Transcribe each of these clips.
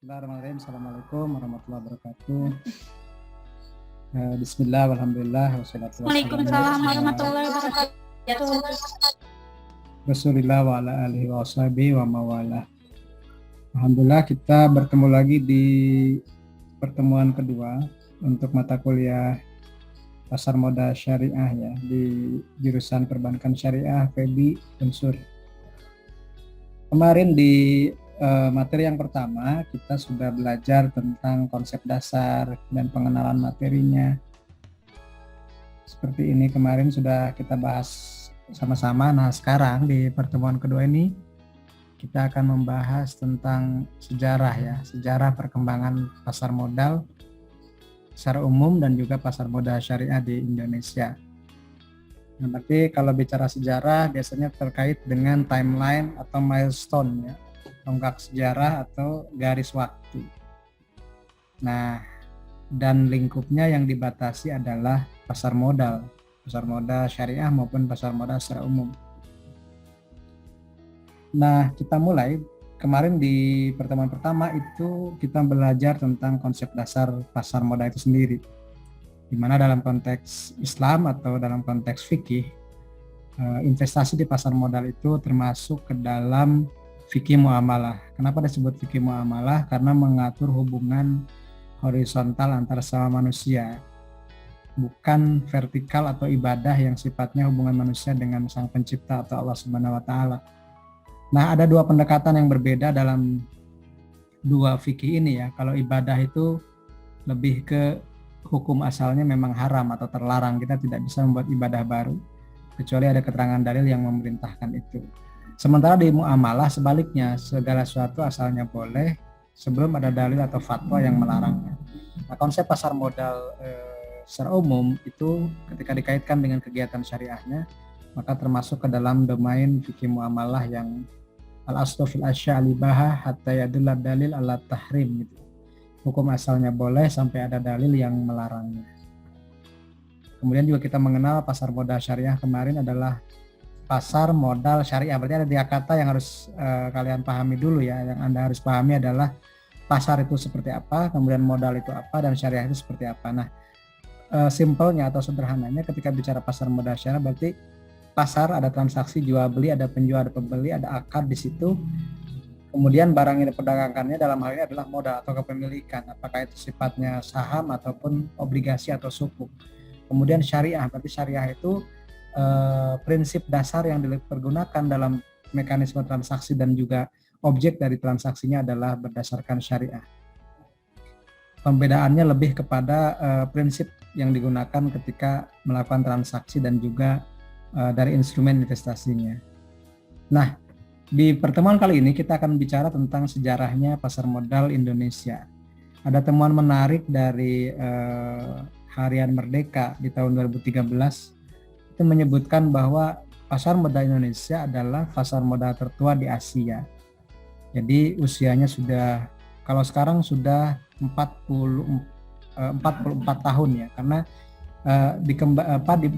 Bismillahirrahmanirrahim. Assalamualaikum warahmatullahi wabarakatuh. Bismillah, alhamdulillah, wassalatu wassalamu Waalaikumsalam warahmatullahi wabarakatuh. Rasulillah wa ala alihi wa sahbihi wa mawala. Alhamdulillah kita bertemu lagi di pertemuan kedua untuk mata kuliah Pasar Modal Syariah ya di jurusan Perbankan Syariah FEBI Unsur. Kemarin di materi yang pertama kita sudah belajar tentang konsep dasar dan pengenalan materinya. Seperti ini kemarin sudah kita bahas sama-sama. Nah sekarang di pertemuan kedua ini kita akan membahas tentang sejarah ya, sejarah perkembangan pasar modal secara umum dan juga pasar modal syariah di Indonesia. Nah, berarti kalau bicara sejarah biasanya terkait dengan timeline atau milestone ya, tonggak sejarah atau garis waktu. Nah, dan lingkupnya yang dibatasi adalah pasar modal syariah maupun pasar modal secara umum. Nah, kita mulai. Kemarin di pertemuan pertama itu kita belajar tentang konsep dasar pasar modal itu sendiri, di mana dalam konteks Islam atau dalam konteks fikih, investasi di pasar modal itu termasuk ke dalam fikih muamalah. Kenapa disebut fikih muamalah? Karena mengatur hubungan horizontal antara sesama manusia, bukan vertikal atau ibadah yang sifatnya hubungan manusia dengan Sang Pencipta atau Allah Subhanahu wa taala. Nah, ada dua pendekatan yang berbeda dalam dua fikih ini ya. Kalau ibadah itu lebih ke hukum asalnya memang haram atau terlarang, kita tidak bisa membuat ibadah baru kecuali ada keterangan dalil yang memerintahkan itu. Sementara di muamalah sebaliknya, segala sesuatu asalnya boleh sebelum ada dalil atau fatwa yang melarangnya. Nah, konsep pasar modal secara umum itu ketika dikaitkan dengan kegiatan syariahnya, maka termasuk ke dalam domain fikih muamalah yang al-aslu fil asya' al-ibahah hatta yadulla dalil ala tahrim gitu. Hukum asalnya boleh sampai ada dalil yang melarangnya. Kemudian juga kita mengenal pasar modal syariah kemarin adalah pasar modal syariah. Berarti ada tiga kata yang harus kalian pahami dulu ya. Yang Anda harus pahami adalah pasar itu seperti apa, kemudian modal itu apa, dan syariah itu seperti apa. Nah, simpelnya atau sederhananya ketika bicara pasar modal syariah berarti pasar ada transaksi jual beli, ada penjual, ada pembeli, ada akad di situ. Kemudian barang yang diperdagangkannya dalam hal ini adalah modal atau kepemilikan, apakah itu sifatnya saham ataupun obligasi atau sukuk. Kemudian syariah, berarti syariah itu prinsip dasar yang dipergunakan dalam mekanisme transaksi dan juga objek dari transaksinya adalah berdasarkan syariah. Pembedaannya lebih kepada prinsip yang digunakan ketika melakukan transaksi dan juga dari instrumen investasinya. Nah, di pertemuan kali ini kita akan bicara tentang sejarahnya pasar modal Indonesia. Ada temuan menarik dari Harian Merdeka di tahun 2013 itu menyebutkan bahwa pasar modal Indonesia adalah pasar modal tertua di Asia. Jadi usianya sudah, kalau sekarang sudah 44 tahun ya, karena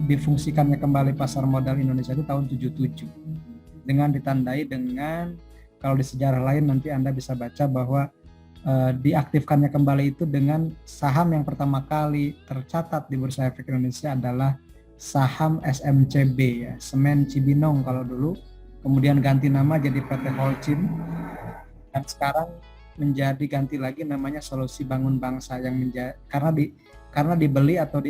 difungsikannya kembali pasar modal Indonesia itu tahun 77 dengan ditandai dengan, kalau di sejarah lain nanti Anda bisa baca bahwa diaktifkannya kembali itu dengan saham yang pertama kali tercatat di Bursa Efek Indonesia adalah saham SMCB ya, Semen Cibinong kalau dulu, kemudian ganti nama jadi PT Holcim, dan sekarang menjadi ganti lagi namanya Solusi Bangun Bangsa yang karena dibeli atau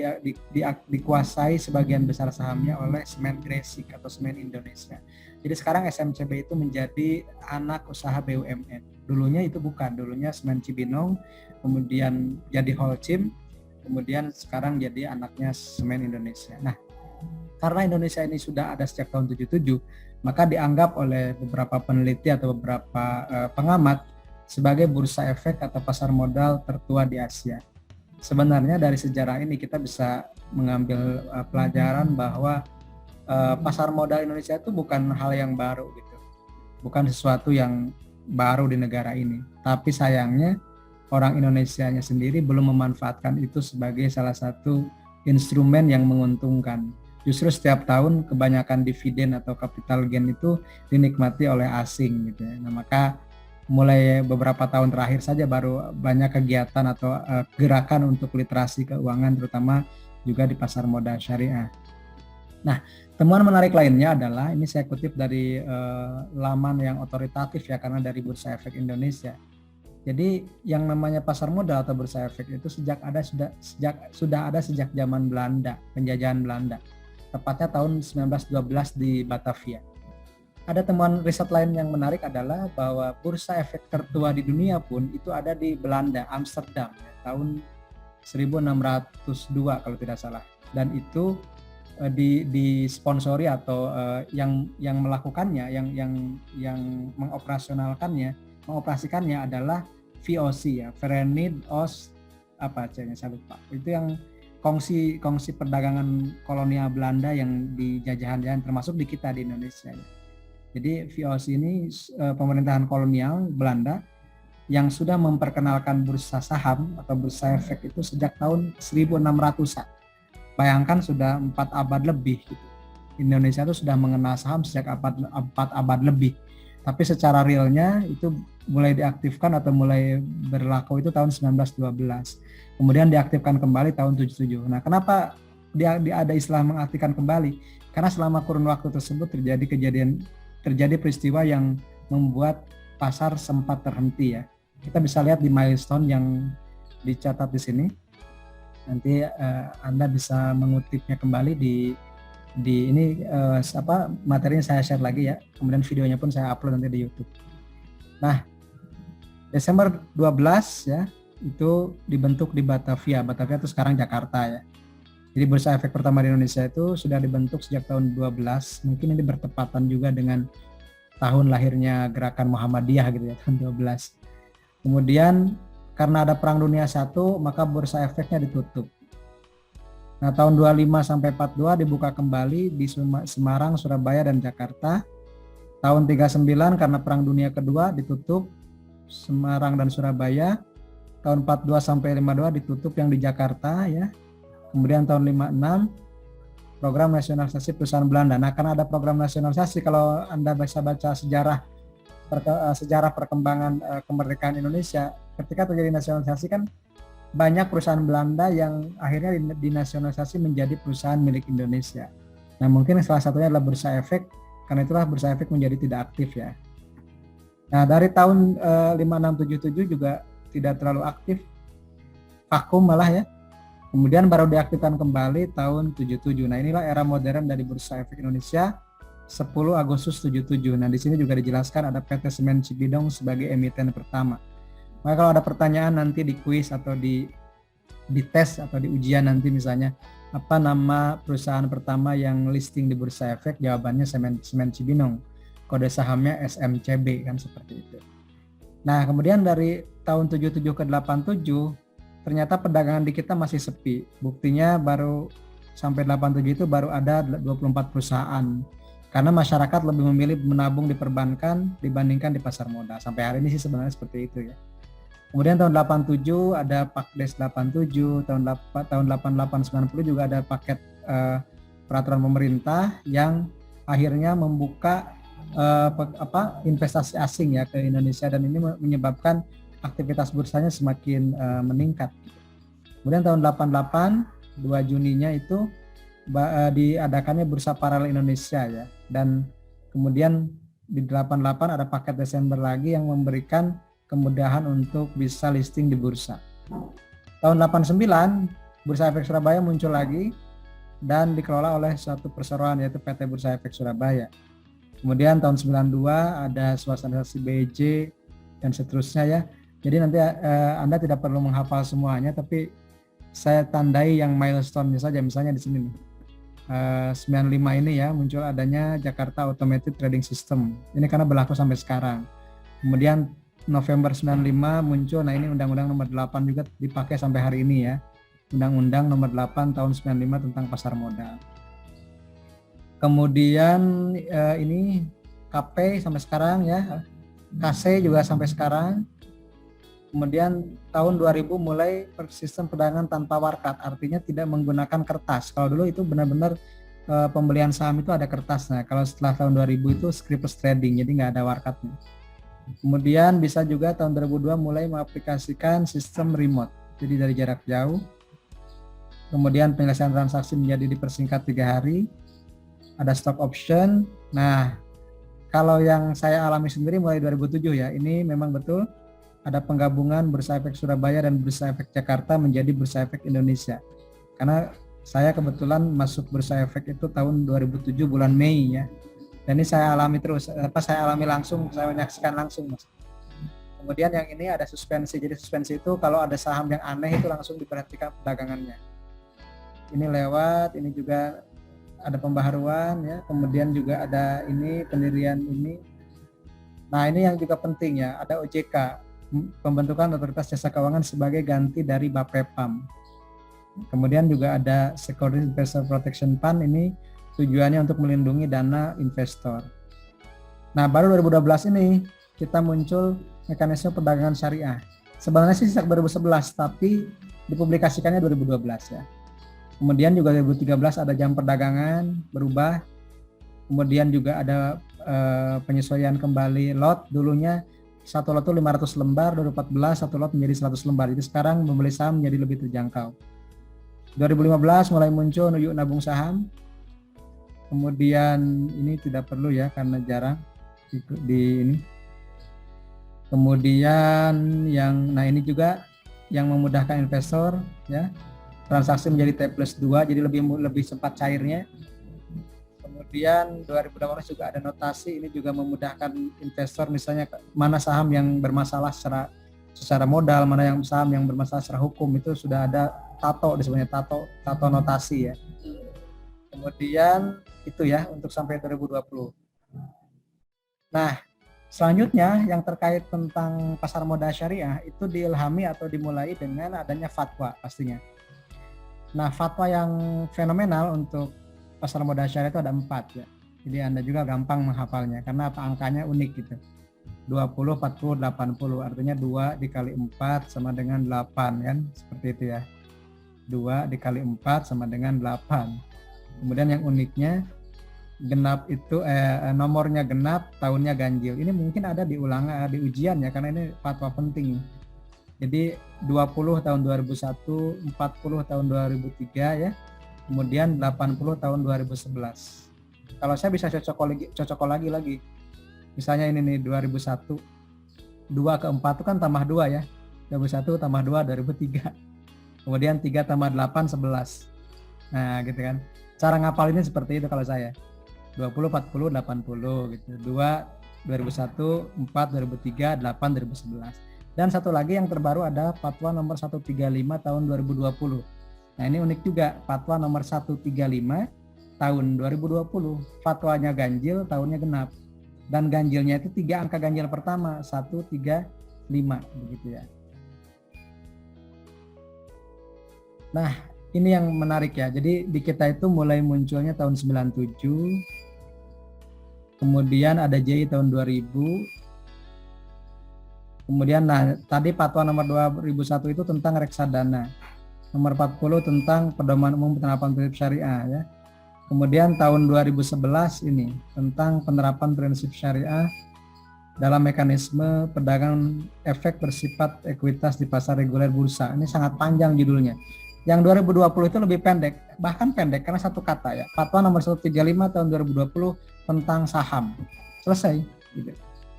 dikuasai sebagian besar sahamnya oleh Semen Gresik atau Semen Indonesia. Jadi sekarang SMCB itu menjadi anak usaha BUMN. Dulunya itu bukan, dulunya Semen Cibinong, kemudian jadi Holcim, kemudian sekarang jadi anaknya Semen Indonesia. Nah, karena Indonesia ini sudah ada sejak tahun 77, maka dianggap oleh beberapa peneliti atau beberapa pengamat sebagai bursa efek atau pasar modal tertua di Asia. Sebenarnya dari sejarah ini kita bisa mengambil pelajaran bahwa pasar modal Indonesia itu bukan hal yang baru gitu, bukan sesuatu yang baru di negara ini. Tapi sayangnya orang Indonesianya sendiri belum memanfaatkan itu sebagai salah satu instrumen yang menguntungkan. Justru setiap tahun kebanyakan dividen atau capital gain itu dinikmati oleh asing gitu ya. Nah, maka mulai beberapa tahun terakhir saja baru banyak kegiatan atau gerakan untuk literasi keuangan, terutama juga di pasar modal syariah. Nah, temuan menarik lainnya adalah, ini saya kutip dari laman yang otoritatif ya, karena dari Bursa Efek Indonesia. Jadi yang namanya pasar modal atau bursa efek itu sudah ada sejak zaman Belanda, penjajahan Belanda. Tepatnya tahun 1912 di Batavia. Ada temuan riset lain yang menarik adalah bahwa bursa efek tertua di dunia pun itu ada di Belanda, Amsterdam, tahun 1602 kalau tidak salah. Dan itu disponsori atau yang melakukannya, yang mengoperasikannya adalah VOC ya, Verenigd Oost apa C-nya saya lupa. Itu yang kongsi perdagangan kolonial Belanda yang di jajahan-jajahan termasuk di kita di Indonesia ya. Jadi VOC ini pemerintahan kolonial Belanda yang sudah memperkenalkan bursa saham atau bursa efek itu sejak tahun 1600-an. Bayangkan sudah 4 abad lebih gitu. Indonesia itu sudah mengenal saham sejak 4 abad lebih. Tapi secara realnya itu mulai diaktifkan atau mulai berlaku itu tahun 1912. Kemudian diaktifkan kembali tahun 77. Nah, kenapa ada istilah mengaktifkan kembali? Karena selama kurun waktu tersebut terjadi peristiwa yang membuat pasar sempat terhenti ya. Kita bisa lihat di milestone yang dicatat di sini. Nanti Anda bisa mengutipnya kembali di ini materinya saya share lagi ya. Kemudian videonya pun saya upload nanti di YouTube. Nah, Desember 12 ya, itu dibentuk di Batavia. Batavia itu sekarang Jakarta ya. Jadi bursa efek pertama di Indonesia itu sudah dibentuk sejak tahun 12. Mungkin ini bertepatan juga dengan tahun lahirnya gerakan Muhammadiyah gitu ya, tahun 12. Kemudian karena ada Perang Dunia I, maka bursa efeknya ditutup. Nah, tahun 25 sampai 42 dibuka kembali di Semarang, Surabaya, dan Jakarta. Tahun 39 karena Perang Dunia Kedua ditutup Semarang dan Surabaya. Tahun 42 sampai 52 ditutup yang di Jakarta ya. Kemudian tahun 56 program nasionalisasi perusahaan Belanda. Nah, karena ada program nasionalisasi, kalau Anda bisa baca sejarah perkembangan kemerdekaan Indonesia, ketika terjadi nasionalisasi kan banyak perusahaan Belanda yang akhirnya dinasionalisasi menjadi perusahaan milik Indonesia. Nah, mungkin salah satunya adalah bursa efek, karena itulah bursa efek menjadi tidak aktif ya. Nah, dari tahun 5677 juga tidak terlalu aktif, vakum malah ya. Kemudian baru diaktifkan kembali tahun 77. Nah, inilah era modern dari Bursa Efek Indonesia 10 Agustus 77. Nah, di sini juga dijelaskan ada PT Semen Cibidong sebagai emiten pertama. Maka kalau ada pertanyaan nanti di kuis atau di tes atau di ujian nanti misalnya, apa nama perusahaan pertama yang listing di Bursa Efek? Jawabannya Semen Cibinong. Kode sahamnya SMCB kan seperti itu. Nah, kemudian dari tahun 77 ke 87 ternyata perdagangan di kita masih sepi. Buktinya baru sampai 87 itu baru ada 24 perusahaan. Karena masyarakat lebih memilih menabung di perbankan dibandingkan di pasar modal. Sampai hari ini sih sebenarnya seperti itu ya. Kemudian tahun 87 ada Pakdes 87, tahun 88 90 juga ada paket peraturan pemerintah yang akhirnya membuka investasi asing ya ke Indonesia, dan ini menyebabkan aktivitas bursanya semakin meningkat. Kemudian tahun 88 2 Juninya itu diadakannya Bursa Paralel Indonesia ya, dan kemudian di 88 ada paket Desember lagi yang memberikan kemudahan untuk bisa listing di bursa. Tahun 89 Bursa Efek Surabaya muncul lagi dan dikelola oleh suatu perseroan yaitu PT Bursa Efek Surabaya. Kemudian tahun 92 ada swastanisasi BEJ dan seterusnya ya. Jadi nanti Anda tidak perlu menghafal semuanya, tapi saya tandai yang milestone-nya saja. Misalnya di sini nih. 95 ini ya muncul adanya Jakarta Automated Trading System. Ini karena berlaku sampai sekarang. Kemudian November 95 muncul, nah ini Undang-Undang Nomor 8 juga dipakai sampai hari ini ya. Undang-Undang Nomor 8 tahun 95 tentang pasar modal. Kemudian ini KP sampai sekarang ya. KC juga sampai sekarang. Kemudian tahun 2000 mulai sistem perdagangan tanpa warkat, artinya tidak menggunakan kertas. Kalau dulu itu benar-benar pembelian saham itu ada kertasnya. Kalau setelah tahun 2000 itu scriptless trading, jadi nggak ada warkatnya. Kemudian bisa juga tahun 2002 mulai mengaplikasikan sistem remote, jadi dari jarak jauh. Kemudian penyelesaian transaksi menjadi dipersingkat 3 hari. Ada stock option. Nah, kalau yang saya alami sendiri mulai 2007 ya, ini memang betul ada penggabungan Bursa Efek Surabaya dan Bursa Efek Jakarta menjadi Bursa Efek Indonesia. Karena saya kebetulan masuk Bursa Efek itu tahun 2007 bulan Mei ya. Dan ini saya alami terus, saya alami langsung, saya menyaksikan langsung, Mas. Kemudian yang ini ada suspensi. Jadi suspensi itu kalau ada saham yang aneh itu langsung diperhatikan perdagangannya. Ini lewat, ini juga ada pembaharuan ya. Kemudian juga ada ini pendirian ini. Nah, ini yang juga penting ya, ada OJK, pembentukan Otoritas Jasa Keuangan sebagai ganti dari Bapepam. Kemudian juga ada Securities Investor Protection Fund, ini tujuannya untuk melindungi dana investor. Nah, baru 2012 ini kita muncul mekanisme perdagangan syariah. Sebenarnya sih sejak 2011, tapi dipublikasikannya 2012 ya. Kemudian juga 2013 ada jam perdagangan berubah. Kemudian juga ada penyesuaian kembali lot. Dulunya satu lot itu 500 lembar, 2014 satu lot menjadi 100 lembar. Jadi sekarang membeli saham menjadi lebih terjangkau. 2015 mulai muncul yuk nabung saham. Kemudian ini tidak perlu ya karena jarang di ini. Kemudian ini juga yang memudahkan investor ya. Transaksi menjadi T+2 jadi lebih cepat cairnya. Kemudian 2018 juga ada notasi, ini juga memudahkan investor, misalnya mana saham yang bermasalah secara modal, mana yang saham yang bermasalah secara hukum, itu sudah ada tato disebutnya tato notasi ya. Kemudian itu ya untuk sampai 2020. Nah, selanjutnya yang terkait tentang pasar modal syariah itu diilhami atau dimulai dengan adanya fatwa pastinya. Nah, fatwa yang fenomenal untuk pasar modal syariah itu ada 4 ya. Jadi Anda juga gampang menghafalnya karena angkanya unik gitu. 20, 40, 80, artinya 2 dikali 4 sama dengan 8 kan, seperti itu ya. 2 dikali 4 sama dengan 8. Kemudian yang uniknya genap itu nomornya genap, tahunnya ganjil. Ini mungkin ada di ujian ya karena ini fatwa penting. Jadi 20 tahun 2001, 40 tahun 2003 ya. Kemudian 80 tahun 2011. Kalau saya bisa cocok lagi. Misalnya ini nih 2001. 2 ke 4 itu kan tambah 2 ya. 2001 tambah 2 2003. Kemudian 3 tambah 8 11. Nah, gitu kan. Cara ngapalinnya seperti itu kalau saya. 20, 40, 80 gitu. 2 2001, 4 2003, 8 2011. Dan satu lagi yang terbaru ada Fatwa nomor 135 tahun 2020. Nah, ini unik juga, Fatwa nomor 135 tahun 2020. Fatwanya ganjil, tahunnya genap. Dan ganjilnya itu 3 angka ganjil pertama, 135 begitu ya. Nah, ini yang menarik ya. Jadi di kita itu mulai munculnya tahun 97. Kemudian ada JI tahun 2000. Kemudian tadi Fatwa nomor 2001 itu tentang reksadana. Nomor 40 tentang pedoman umum penerapan prinsip syariah ya. Kemudian tahun 2011 ini tentang penerapan prinsip syariah dalam mekanisme perdagangan efek bersifat ekuitas di pasar reguler bursa. Ini sangat panjang judulnya. Yang 2020 itu lebih pendek, bahkan pendek karena satu kata ya. Fatwa nomor 135 tahun 2020 tentang saham. Selesai gitu.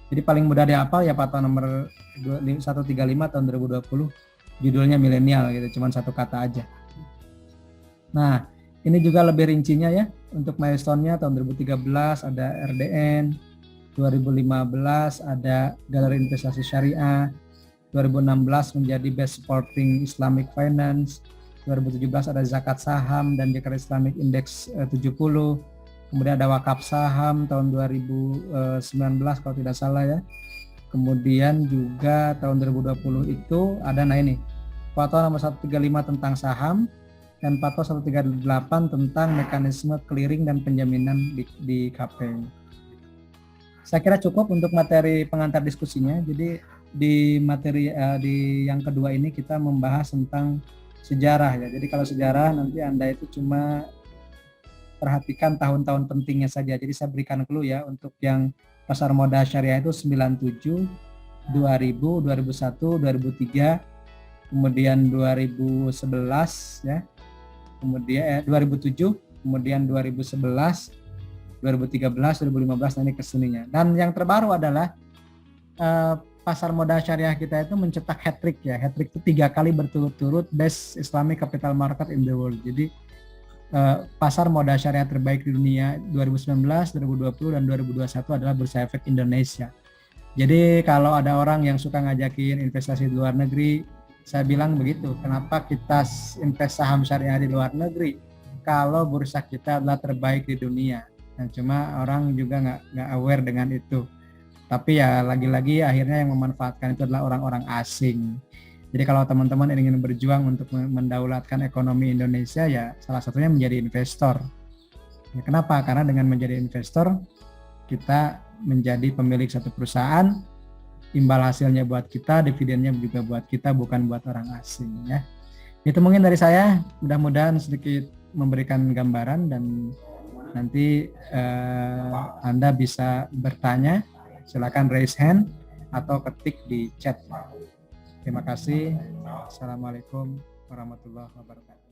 Jadi paling mudah dihafal ya Fatwa nomor 135 tahun 2020, judulnya milenial gitu, cuman satu kata aja. Nah, ini juga lebih rincinya ya. Untuk milestone-nya tahun 2013 ada RDN, 2015 ada Galeri Investasi Syariah, 2016 menjadi Best Supporting Islamic Finance, 2017 ada Zakat Saham dan Jakarta Islamic Index 70. Kemudian ada Wakaf Saham tahun 2019 kalau tidak salah ya. Kemudian juga tahun 2020 itu ada ini Fatwa nomor 135 tentang saham dan Fatwa 138 tentang mekanisme clearing dan penjaminan di KP. Saya kira cukup untuk materi pengantar diskusinya. Jadi di materi di yang kedua ini kita membahas tentang sejarah ya. Jadi kalau sejarah nanti Anda itu cuma perhatikan tahun-tahun pentingnya saja. Jadi saya berikan clue ya, untuk yang pasar modal syariah itu 97, 2000, 2001, 2003, kemudian 2011 ya, kemudian 2007, kemudian 2011, 2013, 2015, nah ini kesininya. Dan yang terbaru adalah pasar modal syariah kita itu mencetak hat-trick ya. Hat-trick itu 3 kali berturut-turut best Islamic capital market in the world. Jadi pasar modal syariah terbaik di dunia 2019, 2020, dan 2021 adalah Bursa Efek Indonesia. Jadi kalau ada orang yang suka ngajakin investasi di luar negeri, saya bilang begitu, kenapa kita invest saham syariah di luar negeri kalau bursa kita adalah terbaik di dunia. Nah, cuma orang juga nggak aware dengan itu. Tapi ya lagi-lagi akhirnya yang memanfaatkan itu adalah orang-orang asing. Jadi kalau teman-teman ingin berjuang untuk mendaulatkan ekonomi Indonesia, ya salah satunya menjadi investor. Ya, kenapa? Karena dengan menjadi investor, kita menjadi pemilik satu perusahaan, imbal hasilnya buat kita, dividennya juga buat kita, bukan buat orang asing ya. Itu mungkin dari saya, mudah-mudahan sedikit memberikan gambaran, dan nanti Anda bisa bertanya, silakan raise hand atau ketik di chat. Terima kasih. Assalamualaikum warahmatullahi wabarakatuh.